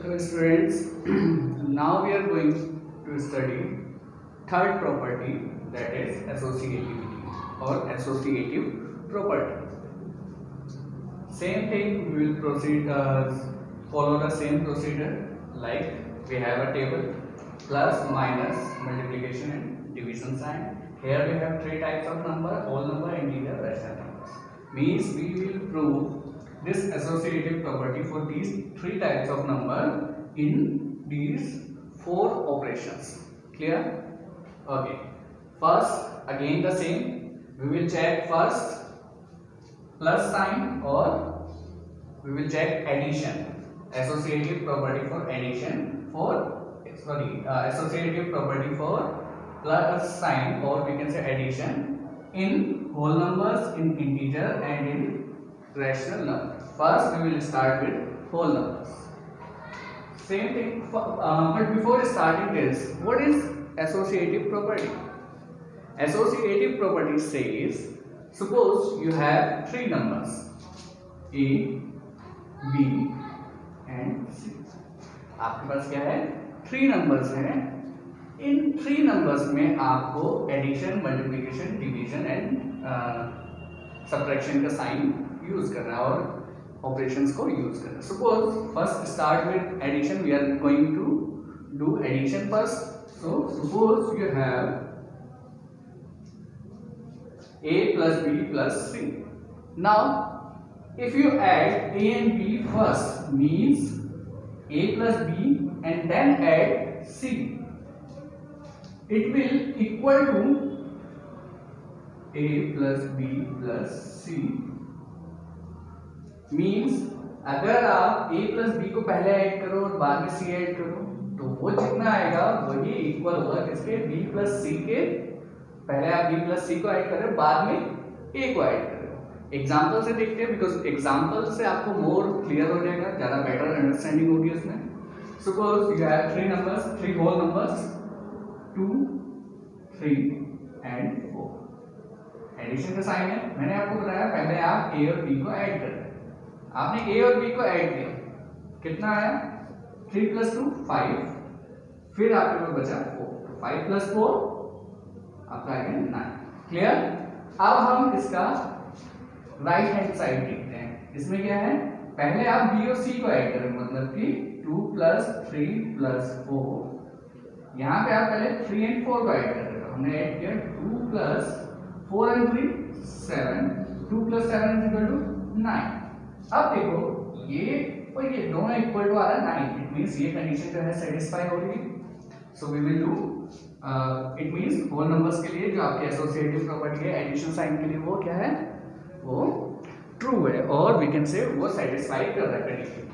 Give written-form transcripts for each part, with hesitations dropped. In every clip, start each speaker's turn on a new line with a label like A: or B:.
A: Hello students, now we are going to study third property, that is associativity or associative property. Same thing, we will proceed follow the same procedure like we have a table plus, minus, multiplication and division sign. Here we have three types of number: whole number, integer, rational numbers. Means we will prove this associative property for these three types of number in these four operations. Clear? Okay. First, again the same. We will check first plus sign or we will check addition. Associative property for addition associative property for plus sign or we can say addition in whole numbers, in integer and in rational numbers. First we will start with whole numbers. Same thing, but before starting this, what is associative property? Associative property says, suppose you have three numbers A, B and C. आपके पास क्या है? Three numbers हैं. In three numbers में आपको addition, multiplication, division and subtraction का sign use करना है और ऑपरेशंस को यूज करना है. Suppose first start with addition. We are going to do addition first. So suppose you have A plus B plus C. Now if you add A and B first, means A plus B and then add C, it will equal to A plus B plus C. Means अगर आप A plus B को पहले add करो और बाद में C add करो तो वो जितना आएगा वही इक्वल होगा किसके? B plus C के. पहले आप B plus C को ऐड कर रहे हो, बाद में A को ऐड कर रहे हो. एग्जाम्पल से देखते हैं, बिकॉज एग्जाम्पल से आपको मोर क्लियर हो जाएगा, ज्यादा बेटर अंडरस्टैंडिंग होगी उसमें. Suppose you have three numbers, three whole numbers 2, 3 and 4. Addition का साइन है. मैंने आपको बताया पहले आप A और B को ऐड कर रहे हैं. आपने A और B को ऐड किया, कितना आया? 3 plus 2 5. फिर आपके पास बचा 4. 5 plus 4 आपका आएगा 9. क्लियर? अब हम इसका राइट हैंड साइड देखते हैं. इसमें क्या है? पहले आप B और C को ऐड करें, मतलब कि 2 plus 3 plus 4. यहाँ पे आप पहले 3 and 4 को ऐड कर रहे हो. हमने ऐड किया 2 plus 4 and 3 7. 2 plus 7 is equal to 9. अब देखो ये और ये दोनों इक्वल टू आ रहा है 9. इट मींस ये कंडीशन जो है सेटिस्फाई हो रही है. So we will do it means whole numbers के लिए जो आपके एसोसिएटिव प्रॉपर्टी है एडिशन साइन के लिए, वो क्या है? वो ट्रू है और वी कैन से वो सेटिस्फाई कर रहा है कंडीशन.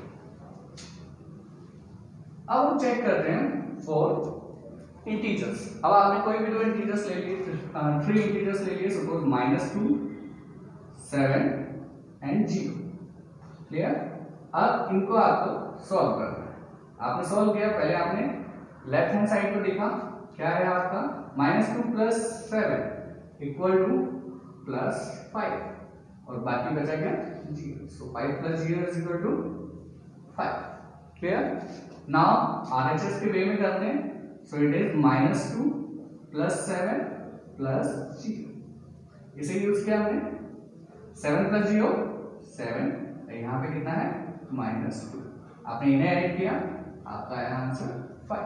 A: अब हम चेक करते हैं फॉर इंटीजर्स. अब आपने कोई भी दो इंटीजर्स ले लिए, थ्री इंटीजर्स ले लिए. Suppose -2, 7 and 0. क्लियर? अब इनको आपको सॉल्व करना है. आपने सॉल्व किया, पहले आपने लेफ्ट हैंड साइड को देखा, क्या है आपका? -2 plus 7 इक्वल टू +5 और बाकी बचा क्या? 0. सो 5 plus 0 is equal to 5. Clear? Now RHS के वे में करते हैं. So it is -2 plus 7 plus 0. इसे यूज किया हमने. 7 plus 0 7. यहाँ पे कितना है? -2. आपने इन्हें ऐड किया, आपका आया answer 5.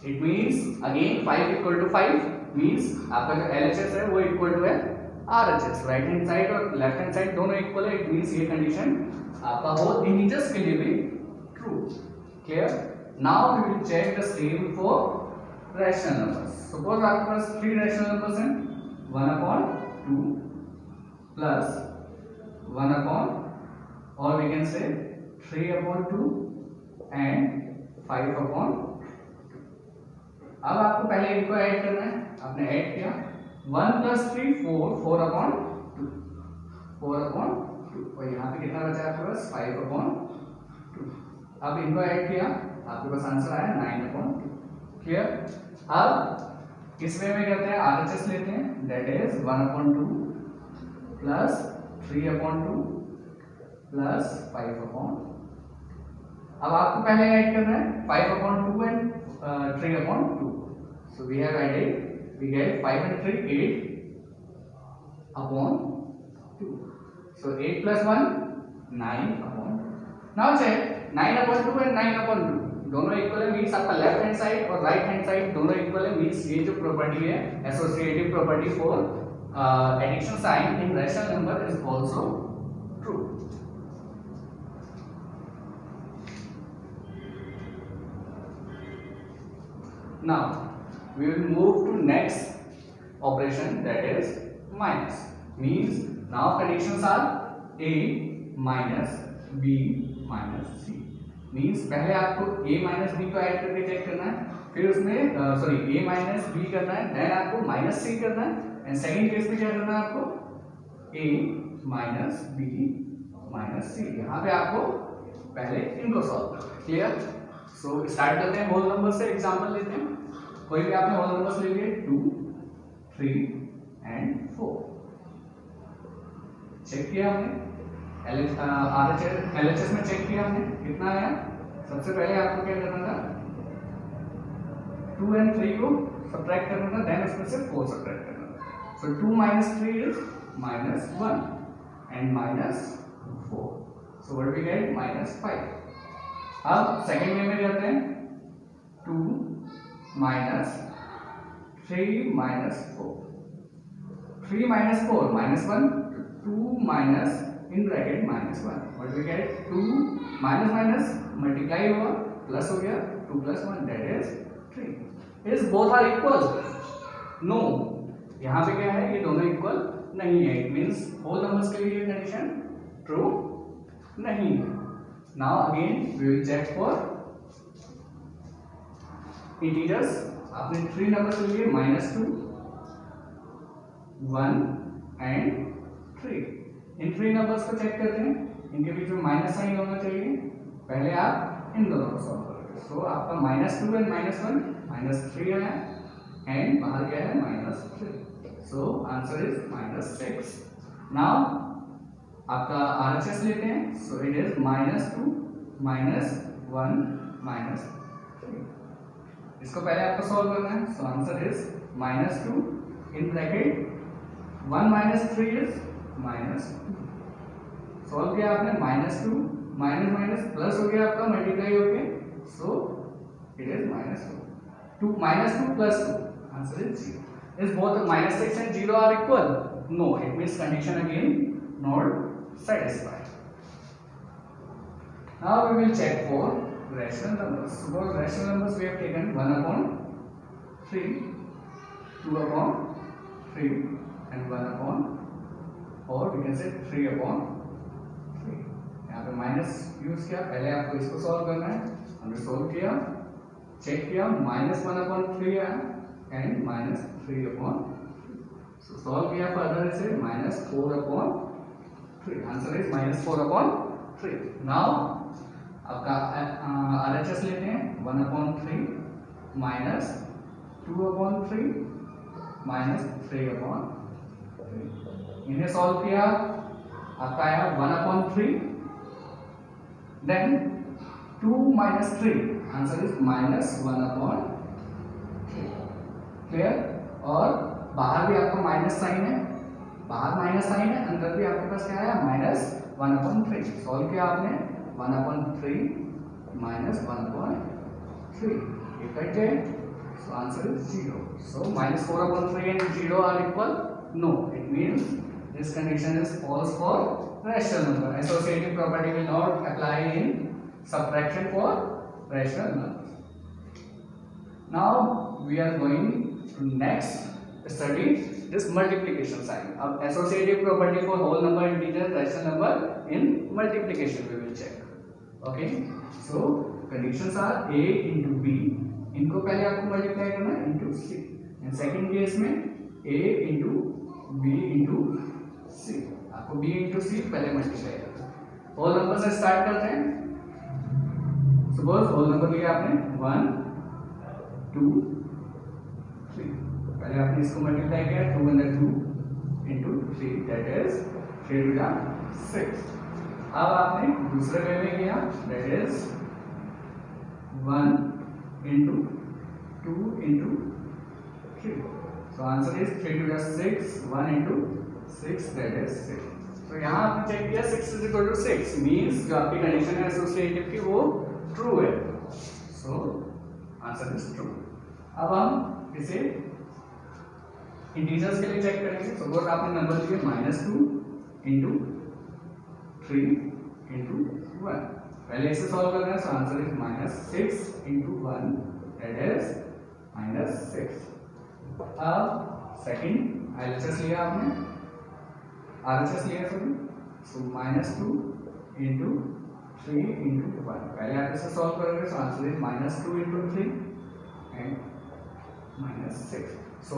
A: It means again 5 equal to 5 means आपका जो LHS है वो इक्वल टू है RHS. राइट हैंड साइड और लेफ्ट हैंड साइड दोनों इक्वल है. इट मीन्स ये कंडीशन आपका हो इंटीजर्स के लिए भी true. Clear? Now we will check the same for rational numbers. Suppose आपके पास 3 रैशनल नंबर्स हैं. 1/2 प्लस 1 और वी कैन से 3/2 एंड 5/2. अब आपको पहले इनको ऐड करना है. आपने ऐड किया 1 plus 3 4. 4/2 4/2 और यहाँ पे कितना बचा आपके पास? 5/2. अब इनको ऐड किया, आपके पास आंसर आया 9/2. क्लियर? अब इस वे में करते हैं, RHS लेते हैं. दैट इज 1/2 प्लस 3/2 प्लस 5/2 अब आपको पहले ऐड करना है 5/2 and 3/2. So we have added, we get 5 and 3 8/2. So 8 plus 1 9/2. Now check 9/2 and 9/2 दोनों इक्वल है, मींस आपका लेफ्ट हैंड साइड और राइट हैंड साइड दोनों इक्वल है, मींस ये जो प्रॉपर्टी है associative property for addition sign in rational number is also true. Now we will move to next operation, that is minus. Means now conditions are a minus b minus c. Means पहले आपको a minus b को add करके check करना है, फिर उसमें sorry a minus b करना है, देन आपको minus c करना है, एंड सेकंड केस में क्या करना है आपको a minus b minus c. यहाँ पे आपको पहले इनको सॉल्व करना है. क्लियर? सो स्टार्ट करते हैं होल नंबर से. एग्जांपल लेते हैं, कोई भी आपने होल नंबर्स ले लिए 2 3 एंड 4. चेक किया हमने LHS में चेक किया हमने कितना आया. सबसे पहले आपको क्या करना था 2 एंड 3 को सब्ट्रैक्ट करना था, देन उसमें से 4 सब्ट्रैक्ट करना था. सो 2 minus 3 is -1 and -4. So what we get -5. अब सेकंड वे में जाते हैं 2 minus 3 minus 4. 3 minus 4 -1, 2 minus in bracket -1. What we get 2 minus minus multiply हुआ प्लस हो गया 2 plus 1 that is 3. Is both are equal? No. यहाँ पे क्या है, ये दोनों इक्वल नहीं है. इट मीन्स होल नंबर्स के लिए ये कंडीशन ट्रू नहीं है. Now again we will check for integers. आपने 3 नंबर्स लिए -2 1 एंड 3. इन 3 नंबर्स को चेक करते हैं, इनके बीच में माइनस साइन होना चाहिए. पहले आप इन दोनों को सॉल्व करोगे. सो आपका -2 एंड -1 -3 है, एंड बाहर क्या है -3. So answer is -6. नाउ आपका RHS लेते हैं. So it is -2 -1 -3. इसको पहले आपको सॉल्व करना है. So answer is -2 in bracket 1 minus 3 is -2. Solve किया आपने -2 माइनस माइनस प्लस हो गया आपका मल्टीप्लाई हो गया. So it is -2 -2 plus 2. Answer is 0. Is both -6 and 0 are equal? No. It means condition again not satisfied. Now we will check for rational numbers. Suppose rational numbers we have taken 1/3, 2/3 and 1/4. We can say 3/3. यहाँ पे minus use किया. पहले आपको इसको solve करना है. हमने solve किया, चेक किया, -1/3 आया एंड -3/3. सो सॉल्व किया फर्दर इसे -4/3. Answer is -4/3. नाउ आपका RHS लेते हैं 1/3 -2/3 -3/3. इन्हें सॉल्व किया, आपका आया 1/3 then 2 minus 3. Answer is -1/3. Clear? और बाहर भी आपका माइनस साइन है, बाहर माइनस साइन है, अंदर भी आपके पास क्या है -1/3. सॉल्व किया आपने 1/3 -1/3. ये कट गए. So answer is 0. So -4/3 and 0 are equal? No. It means this condition is false for rational number. Associative property will not apply in subtraction for rational numbers. Now we are going to next study this multiplication sign. अब associative property for whole number, integer, rational number in multiplication we will check. Okay. So conditions are a into b. इनको पहले आपको multiply करना है into c. And second case में a into b into c. आपको b into c पहले multiply करना है. होल नंबर से स्टार्ट करते हैं. सपोज होल नंबर लिया आपने 1 2 3. पहले आपने इसको मल्टीप्लाई किया 2 × 2 into 3 that is 3 × 6. अब आपने दूसरे वे में किया that is 1 into 2 into 3. So answer is 3 to the 6, 1 into 6, that is 6. तो यहाँ आपने चेक किया 6 is equal to 6 means जो आपकी कंडीशन है एसोसिएटिव की वो ट्रू है. So answer is true. अब हम इसे इंटीजर्स के लिए चेक करेंगे. सपोज आपने नंबर दिए -2 into 3 into 1. पहले इसे सॉल्व करना है. So answer is -6 into 1, that is -6. अब सेकंड एलएचएस लिया आपने, आरएचएस लिया सभी. सो -2 into 3 into 1. पहले आप इसे सॉल्व करोगे. So answer is -2 into 3 and -6. So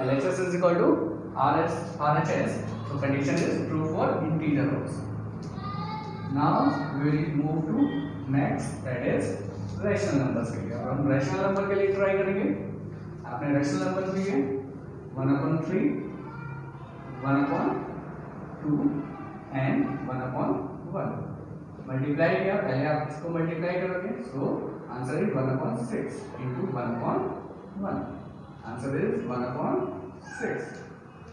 A: LHS is equal to RHS. So condition is true for integer also. Now we will move to next, that is rational numbers के लिए. अब हम rational number के लिए try करेंगे. आपने rational numbers लिए 1/3, 1/2 and 1/1. Multiply किया. पहले आप इसको मल्टीप्लाई करोगे. So answer is 1/6 into 1/1. Answer is 1/6.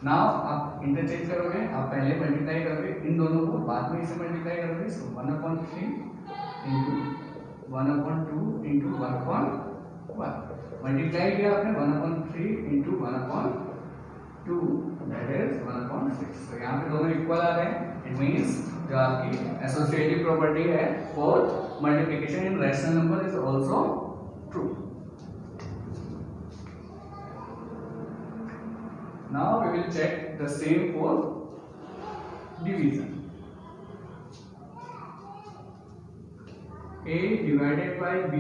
A: Now आप इंटरचेंज करोगे. आप पहले मल्टीप्लाई करोगे इन दोनों को, बाद में इसे मल्टीप्लाई करोगे. सो 1/3 into 1/2 into 1/1. मल्टीप्लाई किया आपने 1/3 into 1/2, दैट इज 1/6. तो यहाँ पे दोनों इक्वल आ रहे हैं. इट मींस जो आपकी एसोसिएटिव प्रॉपर्टी है for multiplication in rational number is also true. Now we will check the same for division. A divided by B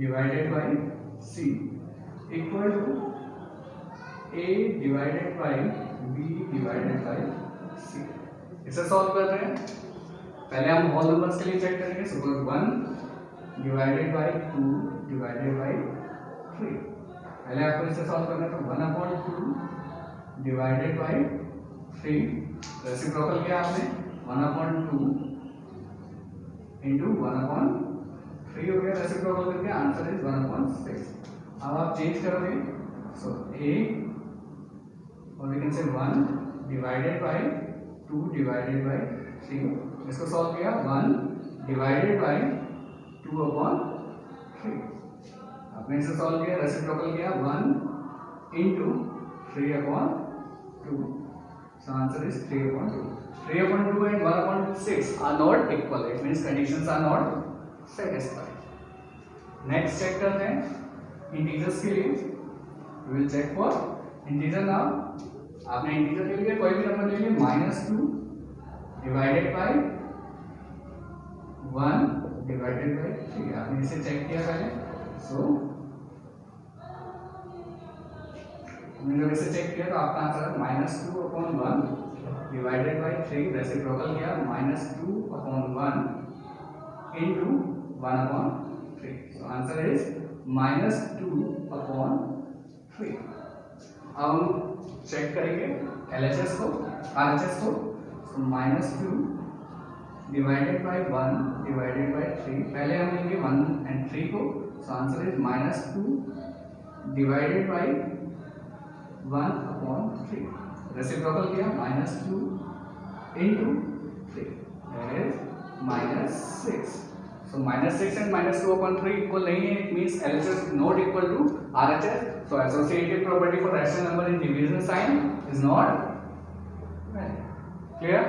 A: divided by C equal to A divided by B divided by C. इसे solve कर रहे हैं. पहले हम whole numbers के लिए check करेंगे. Suppose 1 divided by 2 divided by 3. पहले आपको इसे सॉल्व करना है. तो 1/2 डिवाइडेड बाय 3. रेसिप्रोकल किया आपने 1/2 into 1/3 हो गया. रेसिप्रोकल करके आंसर इज 1/6. अब आप चेंज करोगे. सो A और we can say 1 divided by 2 divided by 3. इसको सॉल्व किया. 1 डिवाइडेड बाय 2/3. आपने इसे सॉल्व किया. रेसिप्रोकल किया 1 into 3/2. So answer is 3/2. 3/2 and 1/6 are not equal. It means conditions are not satisfied. Next check करते हैं इंटीजर्स के लिए. We will check for integer now. आपने इंटीजर के लिए कोई भी नंबर ले लिया. -2 डिवाइडेड बाय 1 डिवाइडेड बाय 3. आपने इसे चेक किया पहले. सो हमने जब इसे चेक किया तो आपका आंसर -2/1 डिवाइडेड बाय 3. रेसिप्रोकल किया -2/1 into 1/3. So answer is -2/3. अब हम चेक करेंगे LHS को, RHS को. सो -2 डिवाइडेड बाय 1 डिवाइडेड बाय 3. पहले हम लेंगे 1 and 3 को. So answer is -2 divided by 1/3. Reciprocal किया -2 into 3, that is -6. So -6 and -2/3 equal नहीं है. It means LHS not equal to RHS. So associative property for rational number in division sign is not valid. Clear?